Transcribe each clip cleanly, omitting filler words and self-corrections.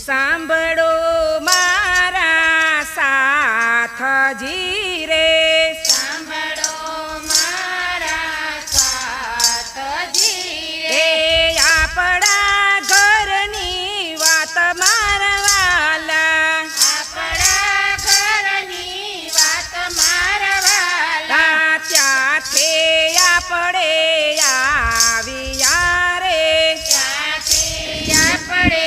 સાંભળો મારા સાથજી રે, સાંભળો મારા સાથજી રે, આપણા ઘરની વાત મારા વાલા, આપણા ઘરની વાત મારા વાલા, ત્યાંથી આપણે આવ્યા રે, ત્યાંથી આપણે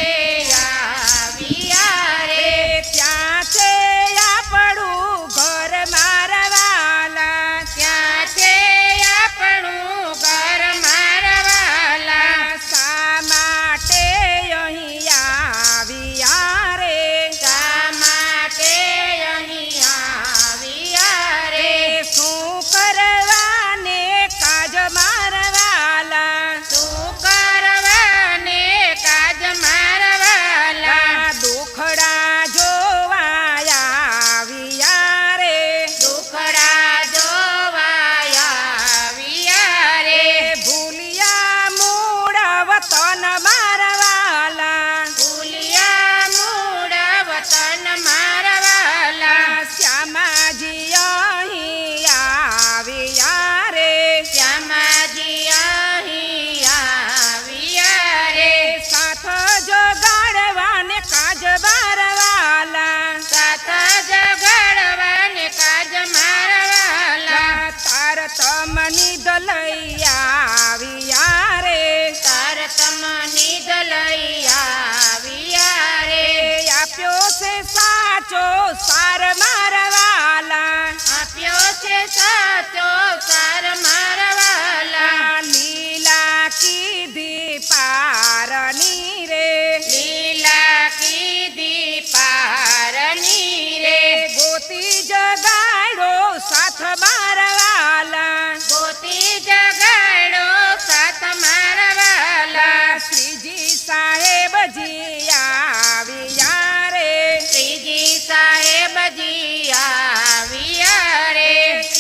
તમની દલૈયા વિયા રે, તાર તમની દલૈયા વિયા રે, આપ્યો છે સાચો સાર મારા વાલા, આપ્યો છે સાચો સાર મારા વાલા, લીલા કીધી પારની રે, લીલા કીધી પારની રે, ગોતી જગાડો સાથ મારા વાલા, ગોતી જગાડો સાથ મારા વાલા, શ્રીજી સાહેબજી આવ્યા રે, શ્રીજી સાહેબજી આવ્યા રે,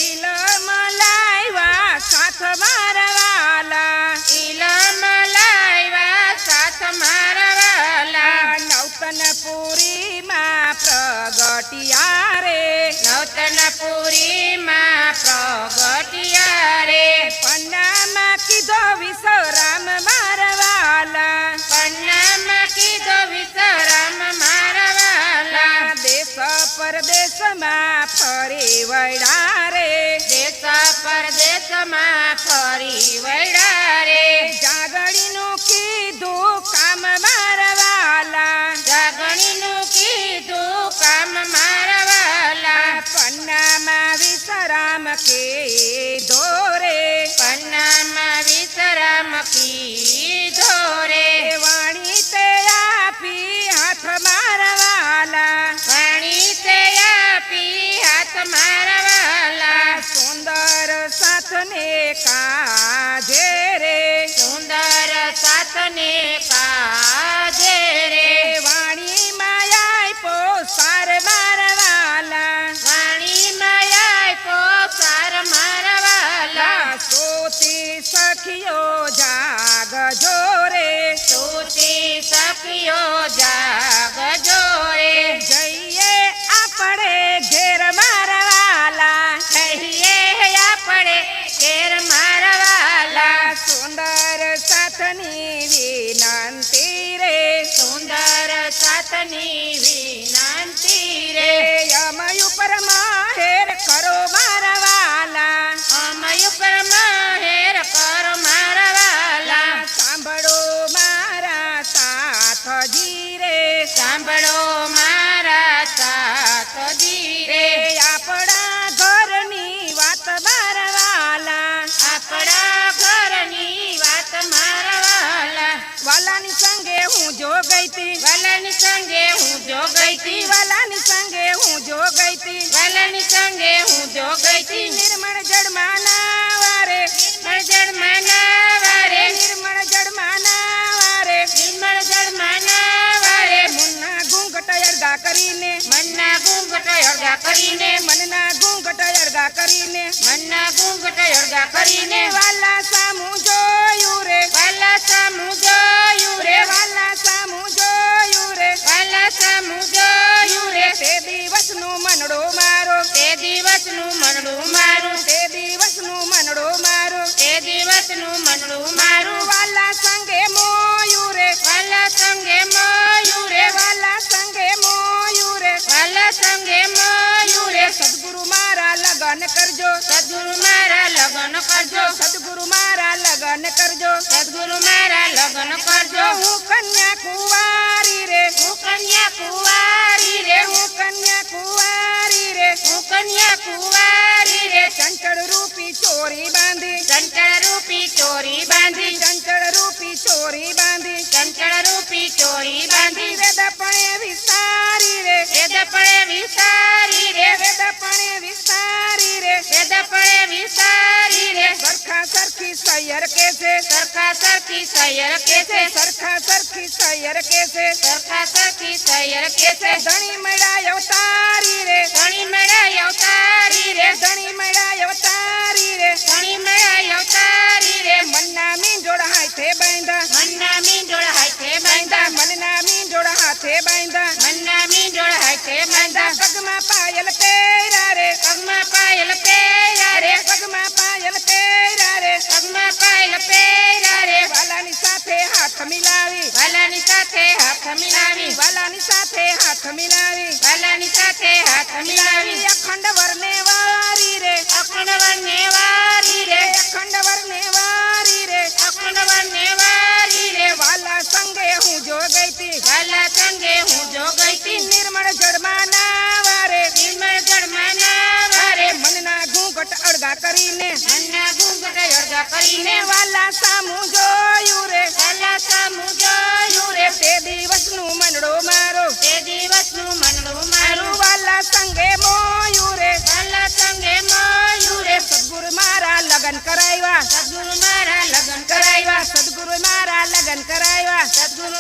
ઇલમ લાવ્યા સાથ મારા વાલા, ઇલમ લાવ્યા સાથ મારા વાલા, નવતનપુરીમાં પ્રગટ્યા રે, નવતનપુરીમાં પ્રગટ્યા રે, પન્નામાં કીધો વિશ્રામ મારા વાલા, પન્નામાં કીધો વિશ્રામ મારા વાલા, દેશ પરદેશમાં ફરી વળ્યા રે, દેશ પરદેશમાં ફરી વળ્યા રે, જાગણીનું કીધું કામ મારા વાલા, જાગણીનું કીધું કામ મારા વાલા, પન્નામાં વિશ્રામ કીધો રે, પન્નામાં વિશ્રામ કીધો રે, વાણી તે આપી હાથ મારા વાલા, વાણી તે આપી હાથ મારા વાલા, સુંદર સાથને કાજે રે, સુંદર સાથને કાજે રે, વાણી માયા પોસાર મારા વાલા, વાણી માયા પોસાર મારા વાલા, સોતી સખીઓ જાગજો રે, સોતી સખીઓ જાગજો રે, જઈએ આપણે ઘેર મારા વાલા, કહીએ આપણે ઘેર મારા વાલા, સુંદર સાથની વિનંતી રે, સુંદર સાથની વિનંતી રે, અમય ઉપર માહેર કરો મારા વાલા, અમય ઉપર મહેર કરો મારા વાલા, સાંભળો મારા સાથજી રે, સાંભળો મારા સાથજી રે, આપણા ઘરની વાત મારા વાલા, આપણા ઘરની વાત મારા વાલા, વાલાની સંગે હું જો ગઈ તી, વાલાની સંગે હું જો ગઈ તી, વાલાની સંગે હું જો ગઈ તી, વાલાની સંગે હું જો ગઈ તી, નિર્મળ જળમાં નાવારે, નિર્મળ જળમાં નાવારે, નિર્મળ જળમાં નાવારે, નિર્મળ જળમાં નાવારે, મુન્ના ઘૂંઘટ અળગા કરીને, મનના ઘૂંઘટ અળગા કરીને, મનના ઘૂંઘટ અળગા કરીને, મનના ઘૂંઘટ અળગા કરીને, વાલા સામું જોયું રે, વાલા સામું જોયું રે, વાલા સામું જોયું રે, વાલા વાલા સામું જોયું રે તે દિવસનું મનડો મારો તે દિવસનું મનડું મારું તે દિવસનું મનડો મારો તે દિવસનું મનડું મારું વાલા સંગે મોયું રે વાલા સંગે મોયું રે વાલા સંગે મોયું રે વાલા સંગે મોયું રે સદગુરુ મારા લગન કરજો સદગુરુ મારા લગ્ન કરજો સદગુરુ મારા લગન કરજો સદગુરુ મારા લગ્ન કરજો હું કન્યા કુંવારી રે હું કન્યા કુંવારી રે હું કન્યા કુંવારી રે હું કન્યા કુંવારી રે ચંચળ રૂપી ચોરી બાંધી ચંચળ રૂપી ચોરી બાંધી ચંચળ રૂપી ચોરી બાંધી ચંચળ રૂપી ચોરી બાંધી વેદપણે વિસ્તારી રે વેદ પડે વિસારી રે વેદપણે વિસ્તારી રે વેદ પડે વિસારી રે સરખા સરખી સૈયર કે છે સરખા સરખી સૈયર કે છે સરખા સરખી સૈયર કે છે સરખા સરખી સૈયર કે છે ધણી મળ્યા અવતારી રે ધણી મેળાય અવતારી રે ધણી મળ્યા અવતારી રે ધણી મેળાય અવતારી રે મનના મીંડોળ હાથે બાંધા મનના મીંડોળ હાથે બાંધા મનના મીંડોળ હાથે બાંધા મનના મીંડોળ હાથે બાંધા પગમાં પાયલ પહેર્યા રે પગમાં પાયલ પહેર્યા રે પગમાં પાયલ પહેર્યા રે પગમાં પાયલ પહેર્યા રે વાલાની સાથે હાથ મિલાવી વાલાની સાથે હાથ મિલાવી વાલાની સાથે હાથ મિલાવી વાલાની સાથે હાથ મિલાવી અખંડ વરને વારી રે અખંડ વરને વારી રે અખંડ વરને વારી રે અખંડ વરને વારી રે વાલા સંગે હું જો ગઈ તી વાલા સંગે હું જો ગઈ તી નિર્મળ જળમાં નાવારે નિર્મળ જળમાં નાવારે મનના ઘૂંઘટ અળગા કરીને મનના ઘૂંઘટ અળગા કરીને વાલા સામું જોયું રે વાલા સામું જોયું રે તે દિવસનું મનડો મારો તે દિવસનું મનડું મારું વાલા સંગે મોયું રે વાલા સંગે મોયું રે સદગુરુ મારા લગન કરાવ્યા સદગુરુ મારા લગ્ન કરાવ્યા સદગુરુ મારા લગન કરાવ્યા સદગુરુ